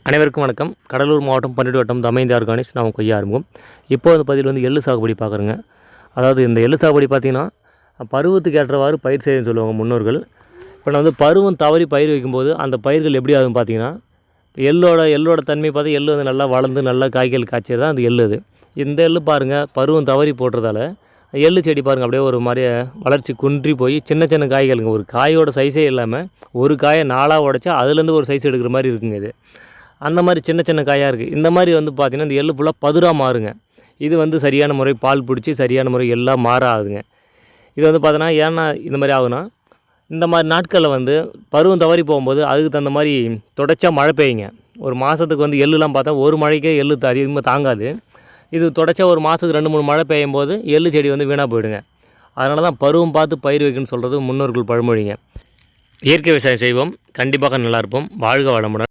அனைவருக்கும் வணக்கம். கடலூர் மாவட்டம் பன்னெண்டு வட்டம் தமைந்து ஆர்கானிக்ஸ் நான் கொய்யா ஆரம்பம். இப்போ வந்து பதில் எள்ளு சாகுபடி பார்க்குறேங்க. அதாவது இந்த எள்ளு சாகுபடி பார்த்திங்கன்னா பருவத்துக்கு ஏற்றவாறு பயிர் செய்யணும்னு சொல்லுவாங்க முன்னோர்கள். இப்போ நான் வந்து பருவம் தவறி பயிர் வைக்கும்போது அந்த பயிர்கள் எப்படி ஆகுதுன்னு பார்த்தீங்கன்னா, எள்ளோட தன்மை பார்த்து எள்ளு வந்து நல்லா வளர்ந்து நல்லா காய்கள் காய்ச்சது தான் அந்த எள்ளு. இந்த எள்ளு பாருங்கள், பருவம் தவறி போடுறதால எள்ளு செடி பாருங்கள் அப்படியே ஒரு மாதிரி வளர்ச்சி குன்றி போய் சின்ன சின்ன காய்களுங்க. ஒரு காயோட சைஸே இல்லாமல் ஒரு காயை 4ஆக உடைச்சா அதுலேருந்து ஒரு சைஸ் எடுக்கிற மாதிரி இருக்குங்க. இது அந்த மாதிரி சின்ன சின்ன காயாக இருக்குது. இந்த மாதிரி வந்து பார்த்திங்கன்னா இந்த எள்ளு ஃபுல்லாக பதுராக மாறுங்க. இது வந்து சரியான முறை பால் பிடிச்சி சரியான முறை எல்லாம் மாறாதுங்க. இது வந்து பார்த்தோன்னா ஏன்னா இந்த மாதிரி ஆகுனா, இந்த மாதிரி நாட்களில் வந்து பருவம் தவறி போகும்போது அதுக்கு தகுந்த மாதிரி தொடர்ச்சியாக மழை பெய்யுங்க. ஒரு மாதத்துக்கு வந்து எள்ளுலாம் பார்த்தா ஒரு மழைக்கே எள்ளு அதிகமாக தாங்காது. இது தொடர்ச்சியாக ஒரு மாதத்துக்கு 2-3 மழை பெய்யும் போது எள்ளு செடி வந்து வீணாக போயிடுங்க. அதனால தான் பருவம் பார்த்து பயிர் வைக்கணும்னு சொல்கிறது முன்னோர்கள் பழமொழிங்க. இயற்கை விவசாயம் செய்வோம், கண்டிப்பாக நல்லாயிருப்போம். வாழ்க வளமுடன்.